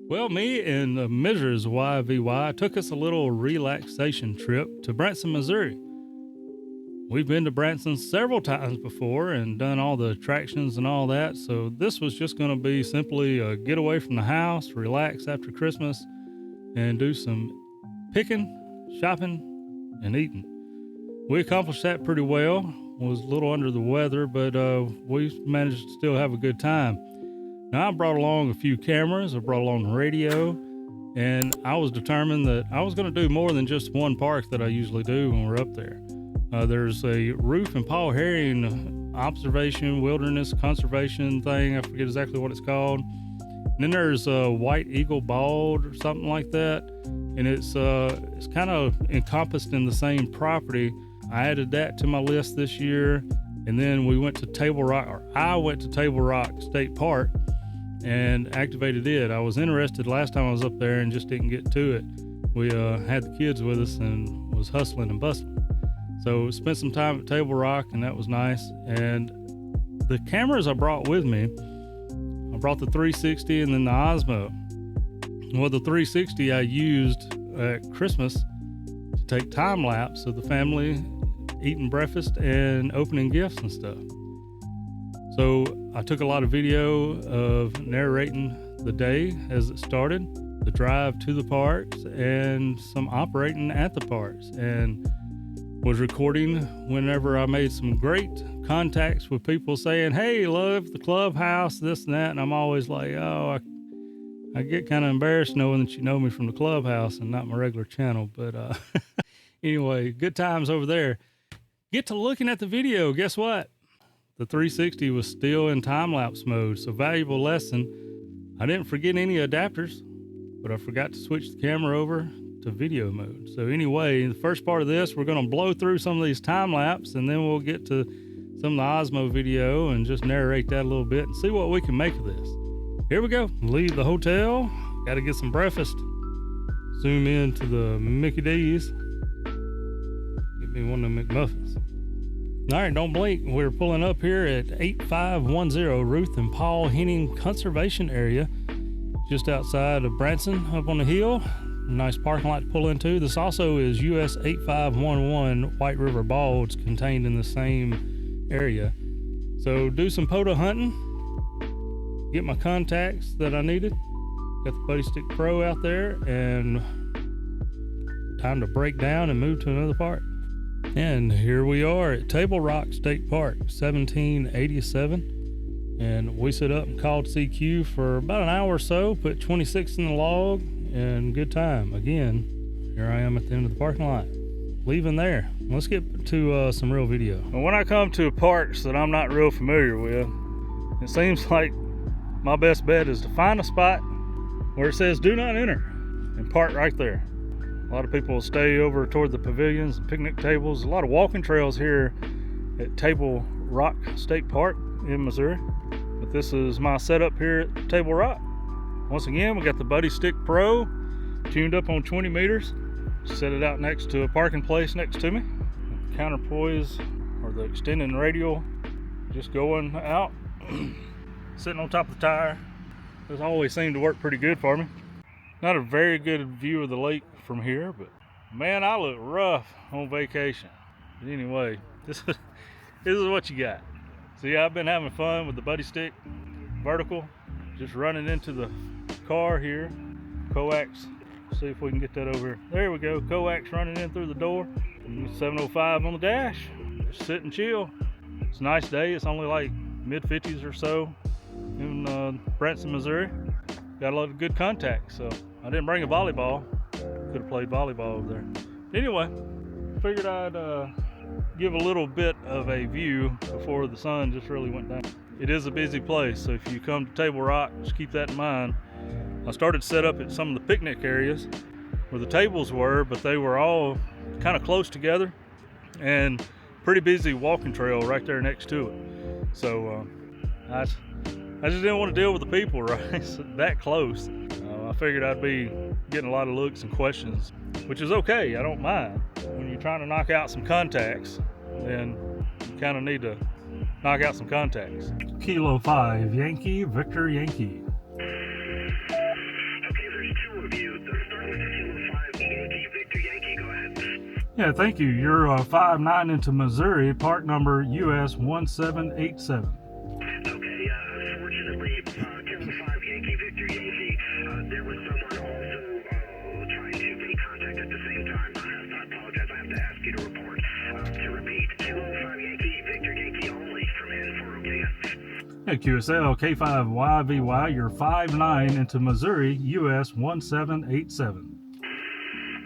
Well, me and Mrs. YVY took us a little relaxation trip to Branson, Missouri. We've been to Branson several times before and done all the attractions and all that, so this was just going to be simply a getaway from the house, relax after Christmas, and do some picking, shopping, and eating. We accomplished that pretty well. Was a little under the weather, but we managed to still have a good time. Now, I brought along a few cameras, I brought along the radio, and I was determined that I was going to do more than just one park that I usually do when we're up there. There's a Ruth and Paul Herring observation, wilderness conservation thing. I forget exactly what it's called. And then there's a White Eagle Bald or something like that. And it's kind of encompassed in the same property. I added that to my list this year. And then I went to Table Rock State Park and activated it. I was interested last time I was up there and just didn't get to it. We had the kids with us and was hustling and bustling. So spent some time at Table Rock, and that was nice. And the cameras I brought with me, I brought the 360 and then the Osmo. Well, the 360 I used at Christmas to take time lapse of the family eating breakfast and opening gifts and stuff. So I took a lot of video of narrating the day as it started, the drive to the parks, and some operating at the parks, and was recording whenever I made some great contacts with people saying, hey, love the clubhouse, this and that. And I'm always like, oh, I get kind of embarrassed knowing that you know me from the clubhouse and not my regular channel. But anyway, good times over there. Get to looking at the video. Guess what? The 360 was still in time-lapse mode. So valuable lesson. I didn't forget any adapters, but I forgot to switch the camera over to video mode. So anyway, the first part of this, we're going to blow through some of these time-lapse, and then we'll get to some of the Osmo video and just narrate that a little bit and see what we can make of this. Here we go. Leave the hotel. Got to get some breakfast. Zoom in to the Mickey D's. Get me one of them McMuffins. All right, don't blink. We're pulling up here at 8510 Ruth and Paul Henning Conservation Area, just outside of Branson, up on the hill. Nice parking lot to pull into. This also is US 8511 White River Balds contained in the same area. So do some POTA hunting, get my contacts that I needed. Got the Buddy Stick Pro out there, and time to break down and move to another park. And here we are at Table Rock State Park, 1787. And we set up and called CQ for about an hour or so, put 26 in the log, and good time. Again, here I am at the end of the parking lot, leaving there. Let's get to some real video. When I come to parks that I'm not real familiar with, it seems like my best bet is to find a spot where it says do not enter and park right there. A lot of people will stay over toward the pavilions, picnic tables. A lot of walking trails here at Table Rock State Park in Missouri. But this is my setup here at Table Rock. Once again, we got the Buddy Stick Pro tuned up on 20 meters. Set it out next to a parking place next to me. The counterpoise, or the extending radial, just going out. Sitting on top of the tire. This always seemed to work pretty good for me. Not a very good view of the lake from here, but man, I look rough on vacation. But anyway, this is what you got. See, I've been having fun with the Buddy Stick vertical, just running into the car here. Coax, see if we can get that over here. There we go, coax running in through the door. 705 on the dash, just sit and chill. It's a nice day. It's only like mid-50s or so in Branson, Missouri. Got a lot of good contacts, so I didn't bring a volleyball. Could have played volleyball over there. Anyway, figured I'd give a little bit of a view before the sun just really went down. It is a busy place, so if you come to Table Rock, just keep that in mind. I started to set up at some of the picnic areas where the tables were, but they were all kind of close together and pretty busy walking trail right there next to it. So I just didn't want to deal with the people right that close. I figured I'd be getting a lot of looks and questions, which is okay. I don't mind. When you're trying to knock out some contacts, then you kind of need to knock out some contacts. Kilo 5, Yankee, Victor Yankee. Yeah, thank you. You're 5-9 into Missouri, part number US 1787. Okay, unfortunately, Kilo 5 Yankee Victor Yankee, there was someone also trying to make contact at the same time. I apologize, I have to ask you to report. To repeat, Kilo 5 Yankee Victor Yankee only from N4, okay? Hey, QSL K5YVY, you're 5-9 into Missouri, US 1787.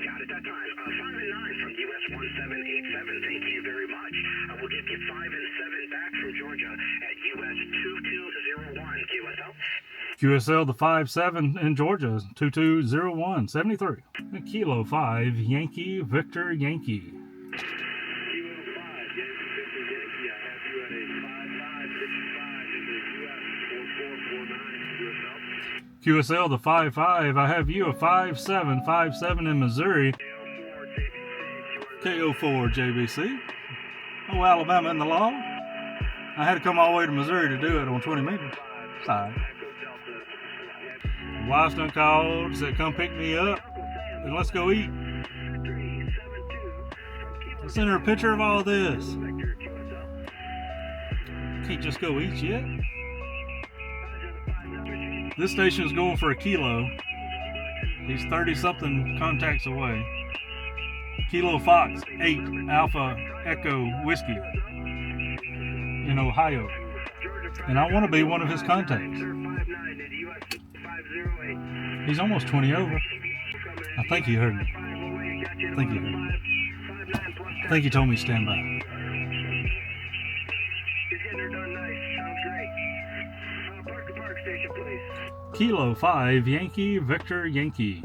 Got it that time. 5 and 9 from US 1787. Thank you very much. I will give you 5 and 7 back from Georgia at US 2201. QSL. QSL the 5-7 in Georgia, 2201, 73. Kilo 5 Yankee Victor Yankee. Kilo 5 Yankee Victor Yankee. I have you at a 5555 in the US 4449. QSL. QSL the 5-5, I have you a 5-7 in Missouri. KO4 JBC. Oh, Alabama in the law. I had to come all the way to Missouri to do it on 20 meters. Sorry. Wife's done called, said come pick me up and let's go eat. I sent her a picture of all this. Can't just go eat yet. This station's going for a kilo. He's 30-something contacts away. Kilo Fox 8 Alpha Echo Whiskey in Ohio. And I want to be one of his contacts. He's almost 20 over. I think he heard me. I think he told me to stand by. Kilo 5 Yankee Victor Yankee.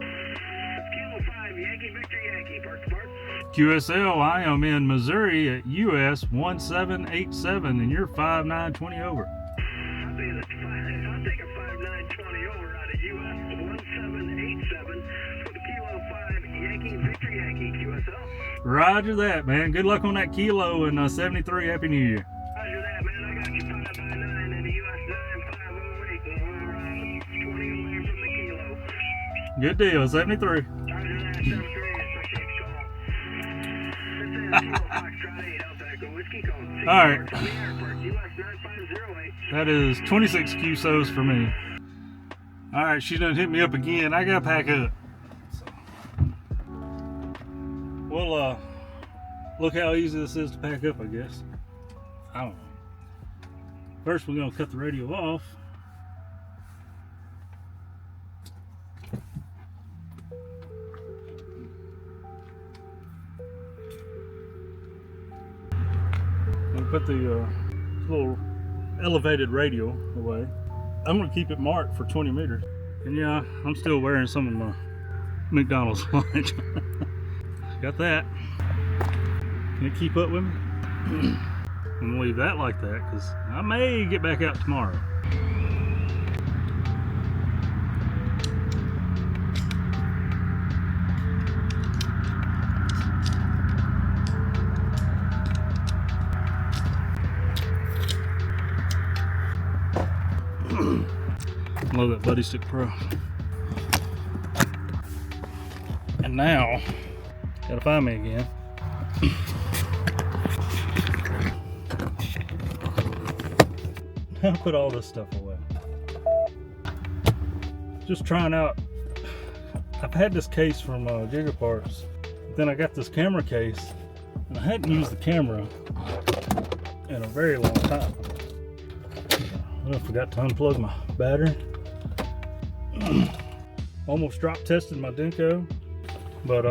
Kilo 5 Yankee Victor Yankee. Park to park. QSL, I am in Missouri at US 1787 and you're 5-9-20 over. I'll take a 5-9-20 over out of US 1787 for the Kilo 5 Yankee Victor Yankee. QSL. Roger that, man. Good luck on that kilo and 73. Happy New Year. Roger that, man. I got you 5-9 in the US 9508 and we're 20 away from the kilo. Good deal, 73. Roger that, 73. Appreciate the call. This is Kilo Foxtrot 8 Alpha Echo Whiskey Code. All right. From the airport, US 9508. That is 26 QSOs for me. All right, she done hit me up again. I gotta pack up. Well, look how easy this is to pack up, I guess. I don't know. First, we're gonna cut the radio off. And put the little elevated radio away. I'm gonna keep it marked for 20 meters. And yeah, I'm still wearing some of my McDonald's lunch. Got that. Can it keep up with me? I'm gonna leave that like that because I may get back out tomorrow. Love that Buddy Stick Pro. And now, gotta find me again. Now put all this stuff away. Just trying out. I've had this case from Gigaparts. Then I got this camera case, and I hadn't used the camera in a very long time. I forgot to unplug my battery. Almost drop tested my Denko, but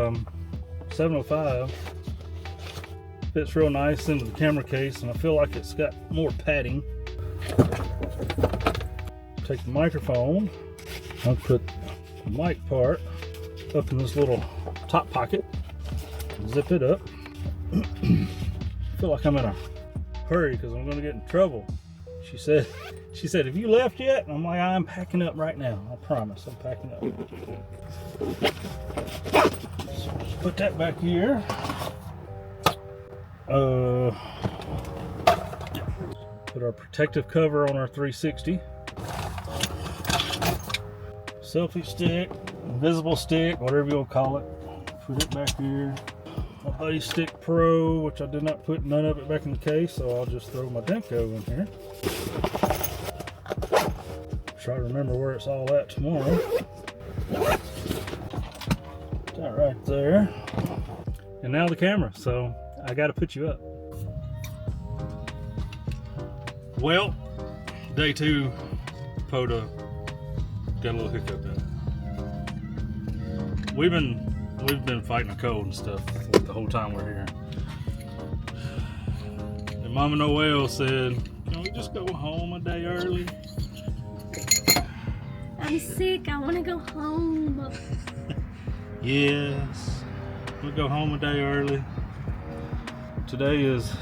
705 fits real nice into the camera case, and I feel like it's got more padding. Take the microphone, I'll put the mic part up in this little top pocket, zip it up. I feel like I'm in a hurry because I'm going to get in trouble. She said, have you left yet? And I'm like, I'm packing up right now. I promise, I'm packing up. So just put that back here. Put our protective cover on our 360. Selfie stick, invisible stick, whatever you'll call it. Put it back here. a Buddy Stick Pro, which I did not put none of it back in the case, so I'll just throw my Demco in here. Try to remember where it's all at tomorrow. That right there. And now the camera, so I got to put you up. Well, day 2, POTA got a little hiccup in it. We've been fighting a cold and stuff the whole time we're here. And Mama Noel said, "Can we just go home a day early?" I'm sick. I want to go home. Yes, we'll go home a day early. Today is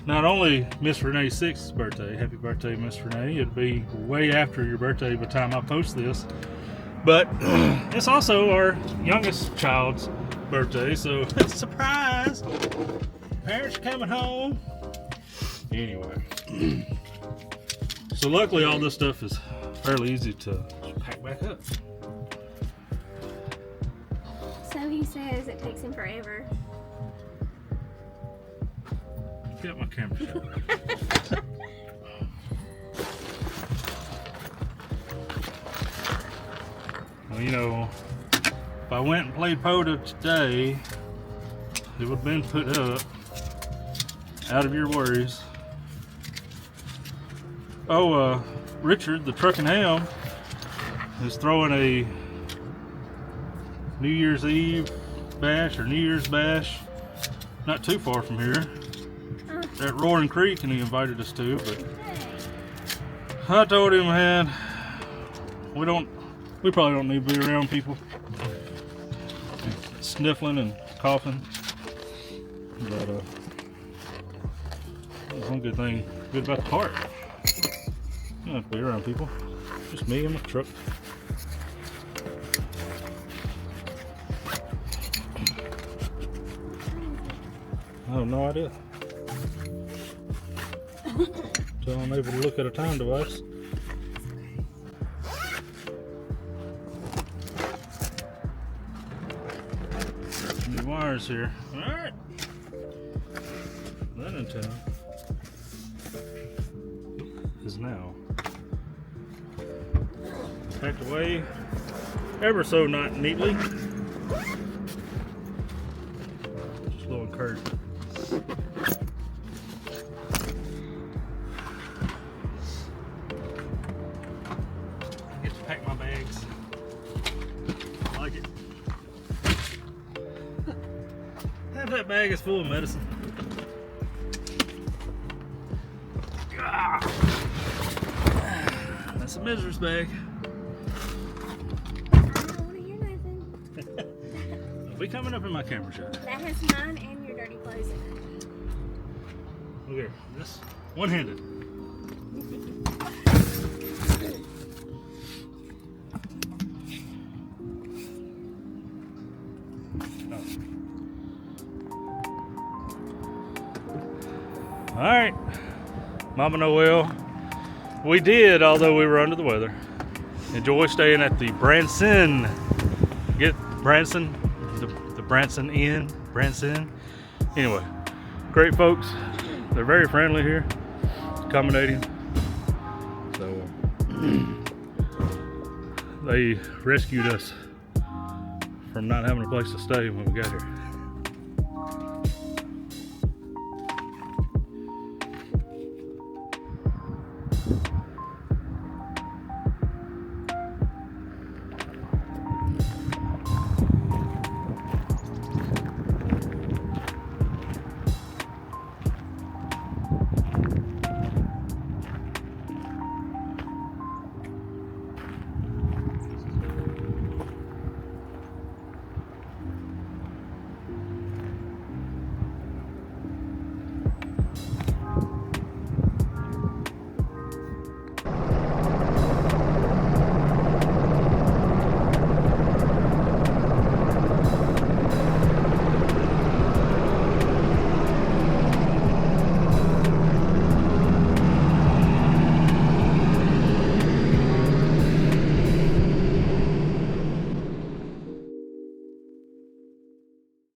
not only Miss Renee's 6th birthday. Happy birthday, Miss Renee. It'll be way after your birthday by the time I post this. But it's also our youngest child's birthday, so it's a surprise. Parents are coming home. Anyway. So luckily all this stuff is fairly easy to pack back up. So he says it takes him forever. Get my camera shut. Well, you know, if I went and played POTA today, it would have been put up. Out of your worries. Oh, Richard, the Truck and Ham, is throwing a New Year's Eve bash or New Year's bash not too far from here at Roaring Creek, and he invited us to, but I told him, man, we probably don't need to be around people sniffling and coughing, but that's one good thing good about the park. You don't have to be around people, just me and my truck. I have no idea. Until I'm able to look at a time device. New wires here. Alright. That antenna is now packed away ever so not neatly. Just a little encouragement. I get to pack my bags. I like it. Half that bag is full of medicine. That's a miser's bag. I don't want to hear nothing. It'll be coming up in my camera shot. That has mine and your dirty clothes in it. Look here, this one-handed. All right, Mama Noel. We did, although we were under the weather, enjoy staying at the Branson. Get Branson, the Branson Inn, Branson. Anyway, great folks. They're very friendly here, accommodating. So they rescued us from not having a place to stay when we got here.